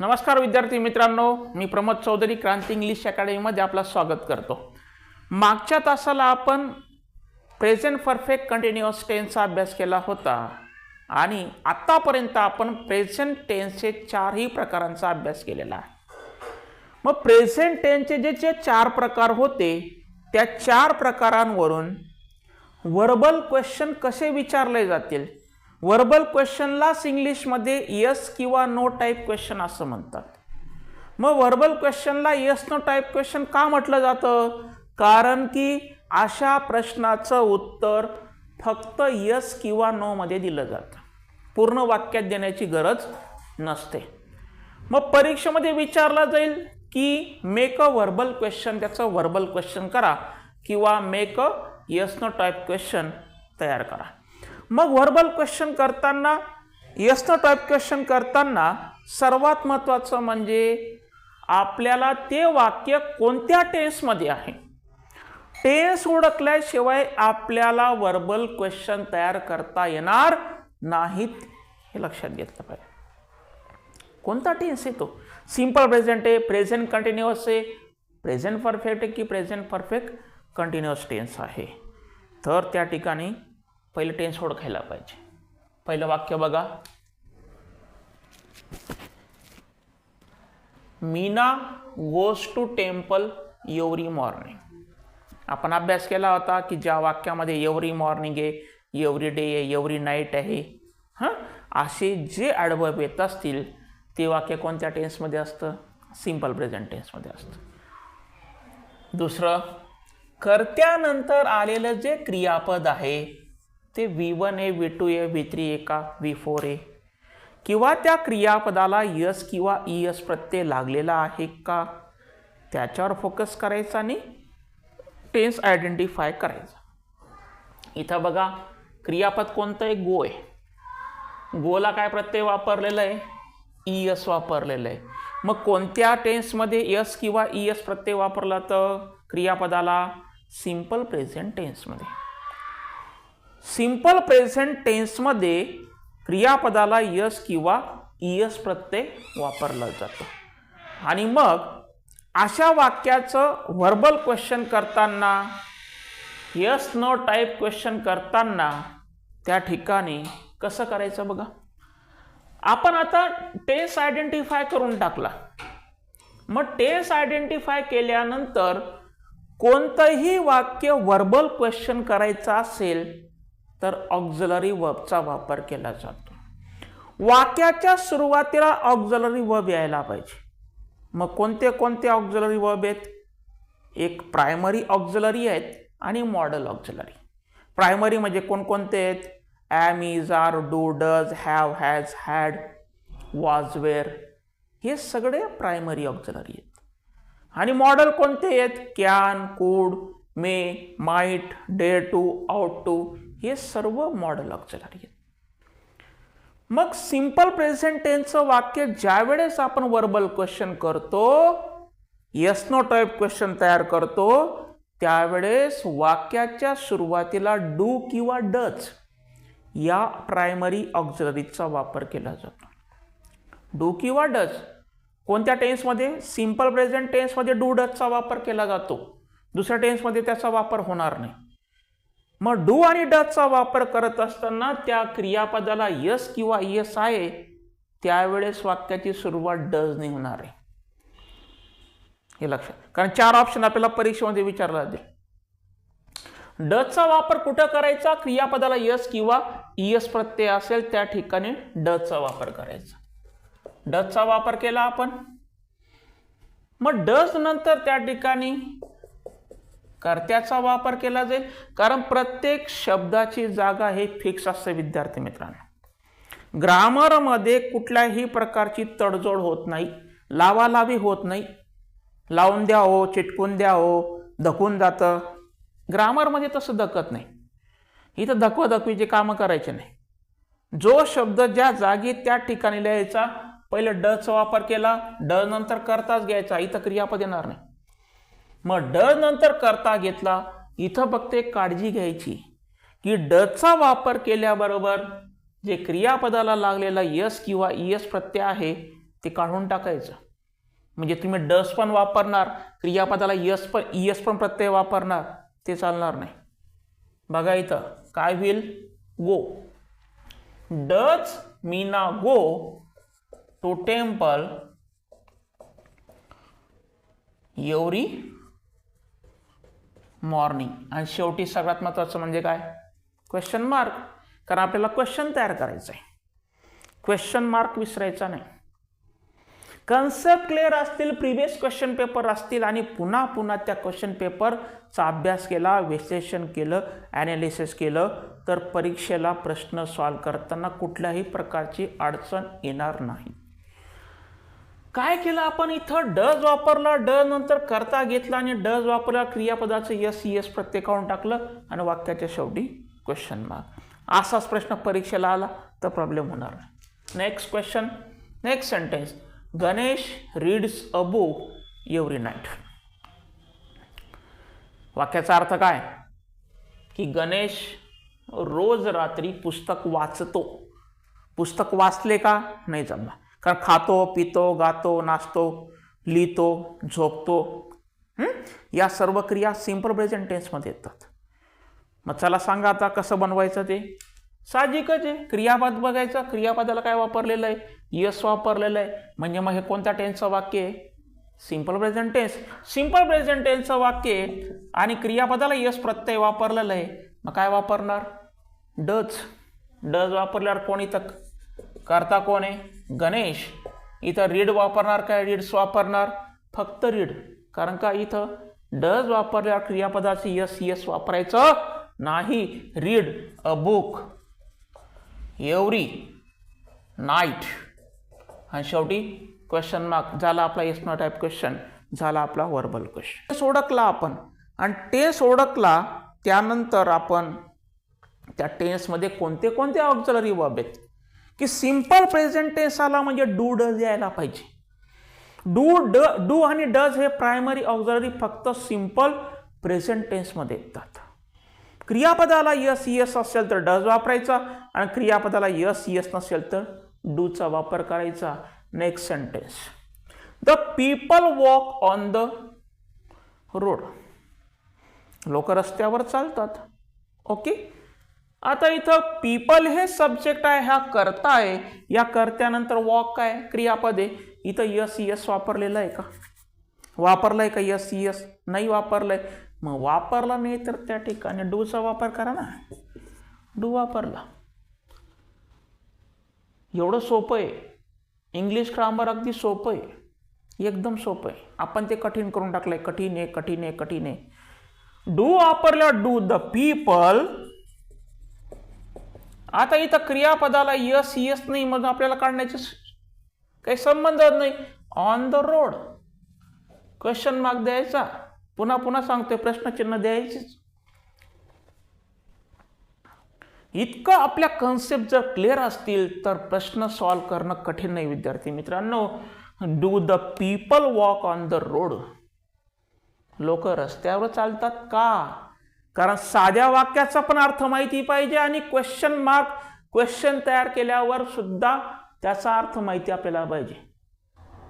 नमस्कार विद्यार्थी मित्रांनो, मी प्रमोद चौधरी क्रांती इंग्लिश अकॅडमीमध्ये आपलं स्वागत करतो। मागच्या तासाला आपण प्रेझेंट परफेक्ट कंटिन्युअस टेन्सचा अभ्यास केला होता आणि आतापर्यंत आपण प्रेझेंट टेन्सचे चारही प्रकारांचा अभ्यास केलेला आहे। मग प्रेझेंट टेन्सचे जे चार प्रकार होते त्या चार प्रकारांवरून वर्बल क्वेश्चन कसे विचारले जातील। वर्बल क्वेश्चनलाच इंग्लिशमध्ये यस किंवा नो टाइप क्वेश्चन असं म्हणतात। मग वर्बल क्वेश्चनला यस नो टाइप क्वेश्चन का म्हटलं जातं? कारण की अशा प्रश्नाचं उत्तर फक्त यस किंवा नो मध्ये दिलं जातं, पूर्ण वाक्यात देण्याची गरज नसते। मग परीक्षेमध्ये विचारलं जाईल की मेक अ वर्बल क्वेश्चन, त्याचं वर्बल क्वेश्चन करा किंवा make a yes no type question तयार करा। मग वर्बल क्वेश्चन करताना, यस नो टाइप क्वेश्चन करताना सर्वात महत्त्वाचं म्हणजे आपल्याला ते वाक्य कोणत्या टेन्समध्ये आहे, टेन्स ओळखल्याशिवाय आपल्याला वर्बल क्वेश्चन तयार करता येणार नाहीत, हे लक्षात घेतलं पाहिजे। कोणता टेन्स आहे तो? सिंपल प्रेझेंट आहे, प्रेझेंट कंटिन्युअस आहे, प्रेझेंट परफेक्ट आहे की प्रेझेंट परफेक्ट कंटिन्युअस टेन्स आहे? तर त्या ठिकाणी पहिले टेन्स ओळखायला पाहिजे। पहिलं वाक्य बघा, Meena goes to temple every morning. आपण अभ्यास केला होता की ज्या वाक्यामध्ये एव्हरी मॉर्निंग आहे, एव्हरी डे आहे, एव्हरी नाईट आहे, असे जे ॲडवर्ब येत असतील ते वाक्य कोणत्या टेन्समध्ये असतं? सिंपल प्रेझेंट टेन्समध्ये असतं। दुसरं, कर्त्यानंतर आलेलं जे क्रियापद आहे ते V1 आहे, V2 आहे, V3 आहे का V4 आहे, किंवा त्या क्रियापदाला यस किंवा ईएस प्रत्यय लागलेला आहे का, त्याच्यावर फोकस करायचा आणि टेन्स आयडेंटिफाय करायचा। इथं बघा क्रियापद कोणतं आहे? गो आहे। गोला काय प्रत्यय वापरलेलं आहे? ईएस वापरलेलं आहे। मग कोणत्या टेन्समध्ये यस किंवा ईएस प्रत्यय वापरला तर क्रियापदाला? सिंपल प्रेझेंट टेन्समध्ये। सिंपल प्रेझेंट टेन्समध्ये क्रियापदाला यस किंवा ईएस प्रत्यय वापरला जातो। आणि मग अशा वाक्याचं वर्बल क्वेश्चन करताना, यस नो टाइप क्वेश्चन करताना त्या ठिकाणी कसं करायचं बघा। आपण आता टेन्स आयडेंटिफाय करून टाकला। मग टेन्स आयडेंटिफाय केल्यानंतर कोणतंही वाक्य वर्बल क्वेश्चन करायचं असेल तर ऑक्झिलरी वर्बचा वापर केला जातो। वाक्याच्या सुरुवातीला ऑक्झिलरी वर्ब यायला पाहिजे। मग कोणते कोणते ऑक्झिलरी वर्ब आहेत? एक प्रायमरी ऑक्झिलरी आहेत आणि मॉडेल ऑक्झिलरी। प्रायमरी म्हणजे कोणकोणते आहेत? Am, is, are, do, does, have, has, had, was, were, हे सगळे प्रायमरी ऑक्झिलरी आहेत। आणि मॉडेल कोणते आहेत? Can, could, may, might, dare to, ought to, हे सर्व मॉडेल ऑक्झिलरी आहेत। मग सिंपल प्रेझेंट टेन्सचं वाक्य ज्यावेळेस आपण वर्बल क्वेश्चन करतो, यस नो टाइप क्वेश्चन तयार करतो, त्यावेळेस वाक्याच्या सुरुवातीला डू किंवा डज या प्रायमरी ऑक्झिलरीचा वापर केला जातो। डू किंवा डज कोणत्या टेन्समध्ये? सिंपल प्रेझेंट टेन्समध्ये डू डजचा वापर केला जातो, दुसऱ्या टेन्समध्ये त्याचा वापर होणार नाही। मग डू आणि डजचा वापर करत असताना त्या क्रियापदाला यस किंवा ईएस आहे त्यावेळेस वाक्याची सुरुवात डजने होणार आहे, हे लक्षात। कारण चार ऑप्शन आपल्याला परीक्षेमध्ये विचारला जाईल। डजचा वापर कुठं करायचा? क्रियापदाला यस किंवा ईएस प्रत्यय असेल त्या ठिकाणी डजचा वापर करायचा। डजचा वापर केला आपण, मग डज नंतर त्या ठिकाणी कर्त्याचा वापर केला जाईल, कारण प्रत्येक शब्दाची जागा हे फिक्स असते विद्यार्थी मित्रांनो। ग्रामरमध्ये कुठल्याही प्रकारची तडजोड होत नाही, लावालावी होत नाही, लावून द्या हो, चिटकून द्या हो, धकून जातं। ग्रामरमध्ये तसं धकत नाही, इथं धकवाधकवीचे कामं करायचे नाही। जो शब्द ज्या जागी त्या ठिकाणी लिहायचा, पहिलं डजचा वापर केला, डज नंतर कर्ताच घ्यायचा, इथं क्रियापद येणार नाही। मग डज नंतर कर्ता घेतला, इथं फक्त एक काळजी घ्यायची की डजचा वापर केल्याबरोबर जे क्रियापदाला लागलेला यस किंवा ईएस प्रत्यय आहे ते काढून टाकायचं. म्हणजे तुम्ही डस पण वापरणार, क्रियापदाला ईएस पण प्रत्यय वापरणार, ते चालणार नाही. बघा इथं काय होईल, go. Does Meena go to temple every morning. आणि शेवटी सगळ्यात महत्त्वाचं म्हणजे काय, क्वेश्चन मार्क. कारण आपल्याला क्वेश्चन तयार करायचं आहे, क्वेश्चन मार्क विसरायचा नाही. कन्सेप्ट क्लिअर असतील, प्रिव्हियस क्वेश्चन पेपर असतील आणि पुन्हा पुन्हा त्या क्वेश्चन पेपरचा अभ्यास केला, विश्लेषण केलं, ॲनालिसिस केलं, तर परीक्षेला प्रश्न सॉल्व करताना कुठल्याही प्रकारची अडचण येणार नाही. काय केलं आपण इथं, डज वापरला, ड नंतर करता घेतला आणि डज वापरला, क्रियापदाचं यस प्रत्यय काढून टाकलं आणि वाक्याच्या शेवटी क्वेश्चन मार्क. असाच प्रश्न परीक्षेला आला तर प्रॉब्लेम होणार नाही. Next question, next sentence, Ganesh reads a book every night. वाक्याचा अर्थ काय की गणेश रोज रात्री पुस्तक वाचतो. पुस्तक वाचले का नाही जमणार, कारण खातो, पितो, गातो, नाचतो, लिहितो, झोपतो, या सर्व क्रिया सिंपल प्रेझेंट टेन्समध्ये येतात. मग चला सांगा आता कसं बनवायचं ते. साहजिकच आहे, क्रियापद बघायचं, क्रियापदाला काय वापरलेलं आहे, यस वापरलेलं आहे. म्हणजे मग हे कोणत्या टेन्सचं वाक्य आहे, simple present tense. Simple present टेन्सचं वाक्य आहे आणि क्रियापदाला यस प्रत्यय वापरलेलं आहे, मग काय वापरणार, डज. डज वापरल्यावर कोण इथं करता कोण आहे, गणेश. इथं रीड वापरणार काय, रीड्स वापरणार, फक्त रीड. कारण का इथं डज वापरल्यावर क्रियापदाचे यस वापरायचं नाही. Read a book every night. आणि शेवटी क्वेश्चन मार्क. झाला आपला येस नो टाईप क्वेश्चन, झाला आपला वर्बल क्वेश्चन. टेन्स ओळखला आपण आणि टेन्स ओळखला त्यानंतर आपण त्या टेन्समध्ये कोणते कोणते ऑक्झिलरी वर्ब आहेत की सिंपल प्रेझेंट टेन्स आला म्हणजे डू डज यायला पाहिजे. डू आणि डज हे प्रायमरी ऑक्झिलरी फक्त सिंपल प्रेझेंट टेन्समध्ये येतात. क्रियापदाला यस असेल तर डज वापरायचा आणि क्रियापदाला यस नसेल तर डूचा वापर करायचा. Next sentence, the people walk on the road. लोक रस्त्यावर चालतात. ओके, आता इथं पीपल हे सब्जेक्ट आहे, हा कर्ता आहे. या कर्त्यानंतर वॉक काय क्रियापद आहे. इथं यस वापरलेलं आहे का, वापरलंय का यस नाही वापरलंय. मग वापरला नाही तर त्या ठिकाणी डूचा वापर करा ना. डू वापरला. एवढं सोपं आहे. इंग्लिश ग्रामर अगदी सोपं आहे, एकदम सोपं आहे. आपण ते कठीण करून टाकलंय. कठीण आहे. डू वापरला, डू द पीपल. आता इथं क्रियापदाला यस नाही म्हणून आपल्याला काढण्याचे काही संबंध नाही. On the road question mark द्यायचा. पुन्हा सांगतोय, प्रश्नचिन्ह द्यायचेच. इतकं आपल्या कन्सेप्ट जर क्लिअर असतील तर प्रश्न सॉल्व करणं कठीण नाही विद्यार्थी मित्रांनो. Do the people walk on the road. लोक रस्त्यावर चालतात का, कारण साध्या वाक्याचा पण अर्थ माहिती पाहिजे आणि क्वेश्चन तयार केल्यावर सुद्धा त्याचा अर्थ माहिती आपल्याला पाहिजे.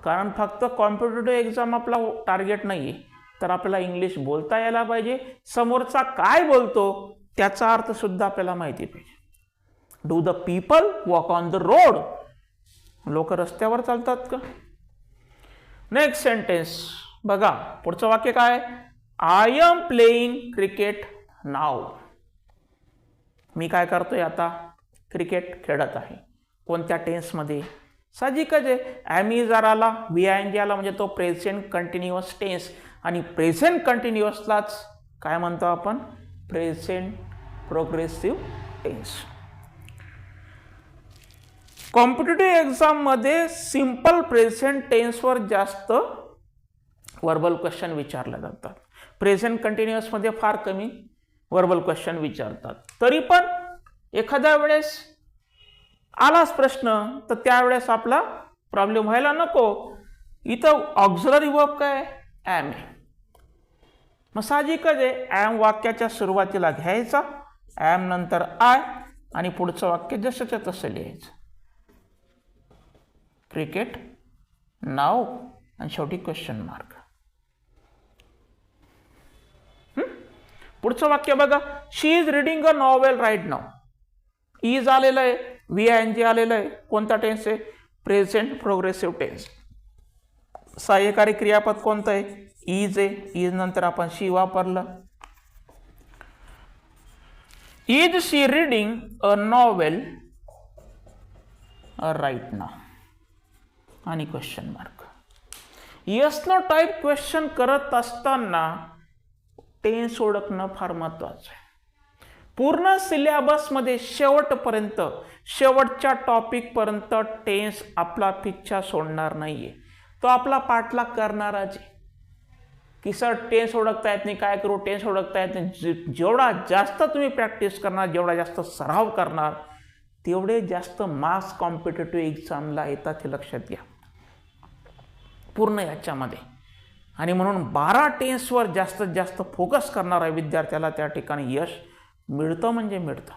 कारण फक्त कॉम्पिटिटिव्ह एक्झाम आपला टार्गेट नाही आहे, तर आपल्याला इंग्लिश बोलता यायला पाहिजे. समोरचा काय बोलतो त्याचा अर्थ सुद्धा आपल्याला माहिती पाहिजे. Do the people walk on the road. लोक रस्त्यावर चालतात का. नेक्स्ट सेंटेन्स बघा, पुढचं वाक्य काय, आय एम प्लेइंग क्रिकेट नाव. मी काय करतोय आता, क्रिकेट खेळत आहे. कोणत्या टेन्समध्ये, साहजिकच आहे. ॲमी जर आला, VING आला म्हणजे तो प्रेझेंट कंटिन्युअस टेन्स. आणि प्रेझेंट कंटिन्युअसलाच काय म्हणतो आपण, प्रेझेंट प्रोग्रेसिव्ह टेन्स. कॉम्पिटिटिव्ह एक्झाममध्ये सिंपल प्रेझेंट टेन्सवर जास्त वर्बल क्वेश्चन विचारले जातात. प्रेझेंट कंटिन्युअसमध्ये फार कमी वर्बल क्वेश्चन विचारतात. तरी पण एखाद्या वेळेस आलाच प्रश्न तर त्यावेळेस आपला प्रॉब्लेम व्हायला नको. इथं ऑक्झिलरी वर्ब काय, ॲम आहे. मग साहजिकच आहे, ॲम वाक्याच्या सुरुवातीला घ्यायचा, ॲम नंतर आय आणि पुढचं वाक्य जसंच्या तसं लिहायचं. क्रिकेट नाव आणि शेवटी क्वेश्चन मार्क. पुढचं वाक्य बघा. She is reading a novel right now. Is आलेलं आहे, VING आलेलं आहे. कोणता टेन्स आहे? Present progressive tense. सहाय्यकारी क्रियापद कोणतं आहे? इज आहे. इज नंतर आपण शी वापरलं. Is she reading a novel right now आणि question mark. Yes no type question करत असताना टेन्स ओळखणं फार महत्वाचं आहे. पूर्ण सिलेबसमध्ये शेवटपर्यंत, शेवटच्या टॉपिकपर्यंत टेन्स आपला पिच्छा सोडणार नाहीये. तो आपला पाठलाग करणारच आहे की सर टेन्स ओळखता येत नाही, काय करू, टेन्स ओळखता येत नाही. जेवढा जास्त तुम्ही प्रॅक्टिस करणार, जेवढा जास्त सराव करणार, तेवढे जास्त मार्क्स कॉम्पिटेटिव्ह एक्झामला येतात, हे लक्षात घ्या पूर्ण याच्यामध्ये. आणि म्हणून 12 टेन्सवर जास्तीत जास्त फोकस करणाऱ्या विद्यार्थ्याला त्या ठिकाणी यश मिळतं म्हणजे मिळतं.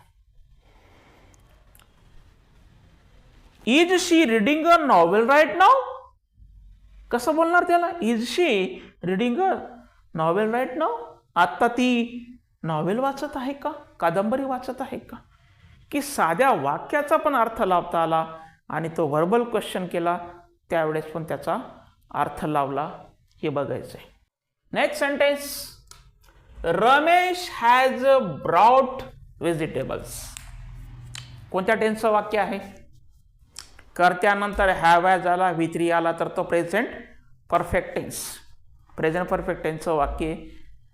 Is she reading a novel right now. कसं बोलणार त्याला? Is she reading a novel right now. आत्ता ती नॉवेल वाचत आहे का, कादंबरी वाचत आहे का, की साध्या वाक्याचा पण अर्थ लावता आला आणि तो व्हर्बल क्वेश्चन केला त्यावेळेस पण त्याचा अर्थ लावला, हे बघायचंय. Next sentence. Ramesh has brought vegetables. कोणत्या टेन्सचं वाक्य आहे? कर्त्यानंतर हॅव हॅज आला, V3 आला तर तो present perfect tense. Present perfect टेन्सचं वाक्य.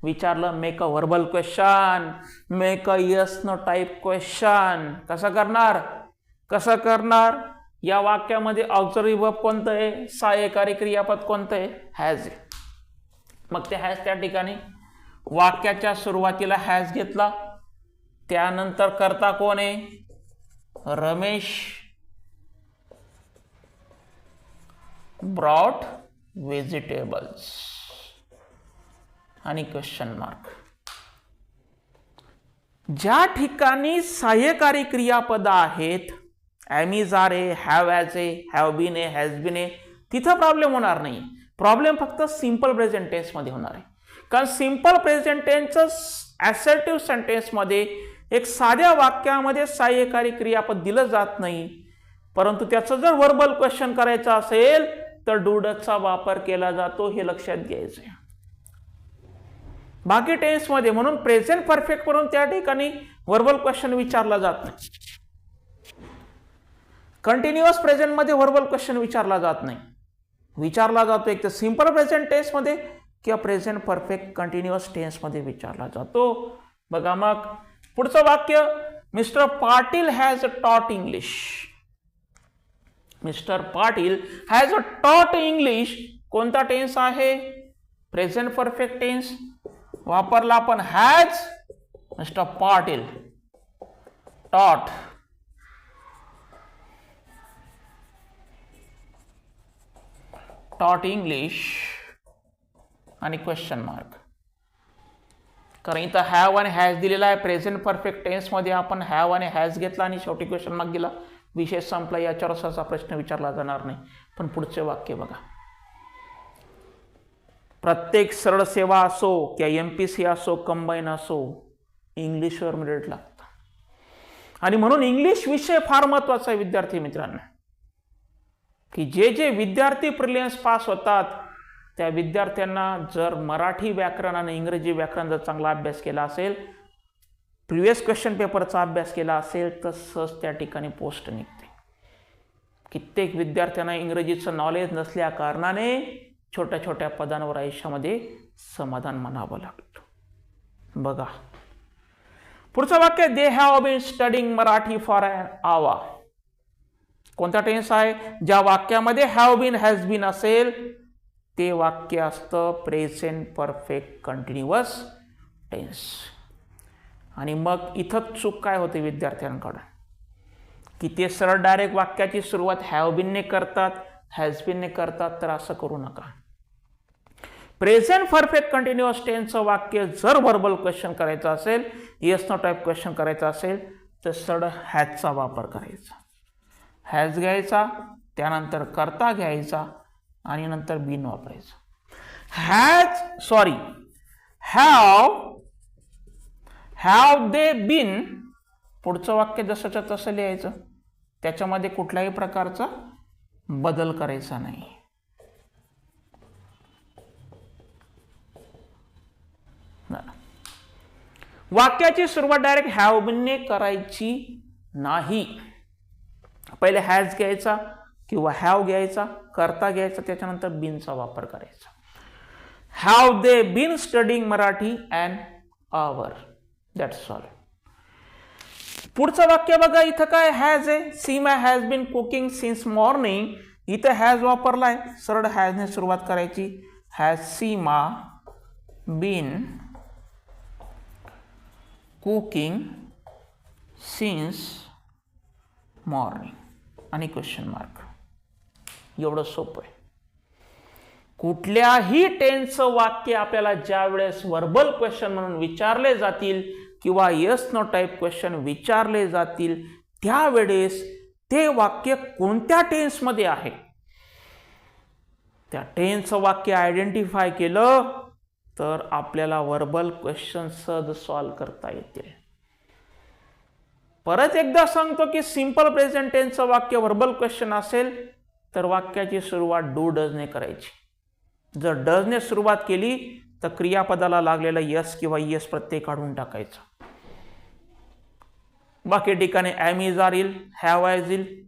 विचारलं make a verbal question, make a yes no type question. कसं करणार? कसं करणार? या वाक्यामध्ये ऑक्झिलरी वर्ब कोणतं आहे? सहाय्यकारी क्रियापद कोणतं आहे? हॅज. मग ते हॅज त्या ठिकाणी वाक्याच्या सुरुवातीला हॅज घेतला. त्यानंतर कर्ता कोण आहे? रमेश ब्रॉट व्हेजिटेबल्स आणि क्वेश्चन मार्क. ज्या ठिकाणी सहाय्यकारी क्रियापद आहेत, एम इज आर आहे, हॅव हॅज आहे, हॅव बीन आहे, हॅज बीन आहे, तिथं प्रॉब्लेम होणार नाही. प्रॉब्लेम फक्त सिंपल प्रेझेंट टेन्समध्ये होणार आहे. कारण सिंपल प्रेझेंट टेन्सचं ॲसर्टिव्ह सेंटेन्समध्ये एक साध्या वाक्यामध्ये सहाय्यकारी क्रियापद दिलं जात नाही, परंतु त्याचं जर व्हर्बल क्वेश्चन करायचं असेल तर डूडचा वापर केला जातो, हे लक्षात घ्यायचं आहे. बाकी टेन्समध्ये म्हणून प्रेझेंट परफेक्ट करून त्या ठिकाणी व्हर्बल क्वेश्चन विचारला जात नाही. कंटिन्युअस प्रेझेंटमध्ये व्हर्बल क्वेश्चन विचारला जात नाही. विचारला जातो एक तर सिंपल प्रेझेंट टेन्समध्ये किंवा प्रेझेंट परफेक्ट कंटिन्युअस टेन्समध्ये विचारला जातो. बघा मग पुढचं वाक्य. Mr Patil has taught English. Mr Patil has taught English. कोणता टेन्स आहे? Present perfect tense. वापरला आपण हॅज. मिस्टर पाटील टॉट इंग्लिश आणि क्वेश्चन मार्क. कारण इथं हॅव आणि हॅज दिलेला आहे. प्रेझेंट परफेक्ट टेन्समध्ये आपण हॅव आणि हॅज घेतला आणि शेवटी क्वेश्चन मार्क दिला. विषय संपला. याच्यावर असा प्रश्न विचारला जाणार नाही. पण पुढचे वाक्य बघा. प्रत्येक सरळ सेवा असो किंवा MPC असो, कंबाईन असो, इंग्लिशवर मेरिट लागतं. आणि म्हणून इंग्लिश विषय फार महत्वाचा आहे विद्यार्थी मित्रांनो, की जे विद्यार्थी प्रिलिम्स पास होतात त्या विद्यार्थ्यांना जर मराठी व्याकरण आणि इंग्रजी व्याकरण जर चांगला अभ्यास केला असेल, प्रिव्हियस क्वेश्चन पेपरचा अभ्यास केला असेल तर सहज त्या ठिकाणी पोस्ट निघते. कित्येक विद्यार्थ्यांना इंग्रजीचं नॉलेज नसल्या कारणाने छोट्या छोट्या पदांवर आयुष्यामध्ये समाधान मानावं लागतं. बघा पुढचं वाक्य. They have been studying Marathi for an hour. कोणता टेन्स आहे? ज्या वाक्यामध्ये हॅव बीन हॅज बीन असेल ते वाक्य असतं प्रेझेंट परफेक्ट कंटिन्युअस टेन्स. आणि मग इथं चूक काय होते विद्यार्थ्यांकडून, की ते सरळ डायरेक्ट वाक्याची सुरुवात हॅव बीनने करतात, हॅज बीनने करतात. तर असं करू नका. प्रेझेंट परफेक्ट कंटिन्युअस टेन्सचं वाक्य जर व्हर्बल क्वेश्चन करायचं असेल, येस नो टाईप क्वेश्चन करायचं असेल तर सरळ हॅजचा वापर करायचा. हॅज घ्यायचा, त्यानंतर कर्ता घ्यायचा, आणि नंतर बीन वापरायचं. हॅव दे बीन, पुढचं वाक्य जसंच्या तसं लिहायचं, त्याच्यामध्ये कुठल्याही प्रकारचा बदल करायचा नाही. वाक्याची सुरुवात डायरेक्ट हॅव बीनने करायची नाही. पहिले हॅज घ्यायचा किंवा हॅव घ्यायचा, करता घ्यायचा, त्याच्यानंतर बीनचा वापर करायचा. Have they been studying Marathi and hour, that's all. पुढचं वाक्य बघा, इथं काय हॅज आहे, Seema has been cooking since morning. इथं हॅज वापरलाय, सरळ हॅजने सुरुवात करायची. Has Seema been cooking since morning आणि क्वेश्चन मार्क. एवढं सोपं आहे. कुठल्याही टेन्सचं वाक्य आपल्याला ज्या वेळेस वर्बल क्वेश्चन म्हणून विचारले जातील किंवा येस नो टाईप क्वेश्चन विचारले जातील, त्यावेळेस ते वाक्य कोणत्या टेन्समध्ये आहे त्या टेन्सचं वाक्य आयडेंटिफाय केलं तर आपल्याला वर्बल क्वेश्चन सहज सॉल्व्ह करता येतील. परत एकदा सांगतो की सिंपल प्रेझेंट टेन्सचं वाक्य वर्बल क्वेश्चन असेल तर वाक्याची सुरुवात डू डजने करायची. जर डजने सुरुवात केली तर क्रियापदाला लागलेला यस किंवा यस प्रत्यय काढून टाकायचा. बाकी ठिकाणी ॲम इज आर येईल, हॅव ॲज येईल.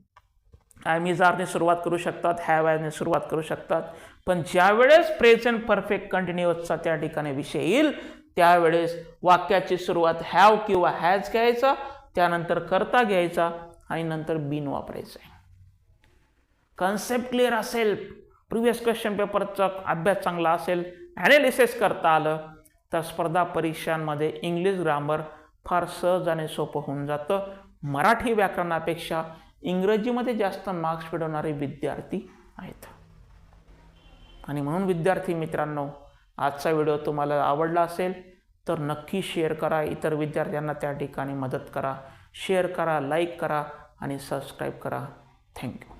ॲम इज आरने सुरुवात करू शकतात, हॅव ॲजने सुरुवात करू शकतात. पण ज्यावेळेस प्रेझेंट परफेक्ट कंटिन्युअसचा त्या ठिकाणी विषय येईल त्यावेळेस वाक्याची सुरुवात हॅव किंवा हॅज घ्यायचा, त्यानंतर करता घ्यायचा आणि नंतर बीन वापरायचं. कन्सेप्ट क्लिअर असेल, प्रिव्हियस क्वेश्चन पेपरचा अभ्यास चांगला असेल, ॲनालिसिस करता आलं तर स्पर्धा परीक्षांमध्ये इंग्लिश ग्रामर फार सहज आणि सोपं होऊन जातं. मराठी व्याकरणापेक्षा इंग्रजीमध्ये जास्त मार्क्स मिळवणारे विद्यार्थी आहेत. आणि म्हणून विद्यार्थी मित्रांनो, आजचा व्हिडिओ तुम्हाला आवडला असेल तर नक्की शेअर करा, इतर विद्यार्थ्यांना त्या ठिकाणी मदत करा. शेअर करा, लाईक करा आणि सबस्क्राईब करा. थँक्यू.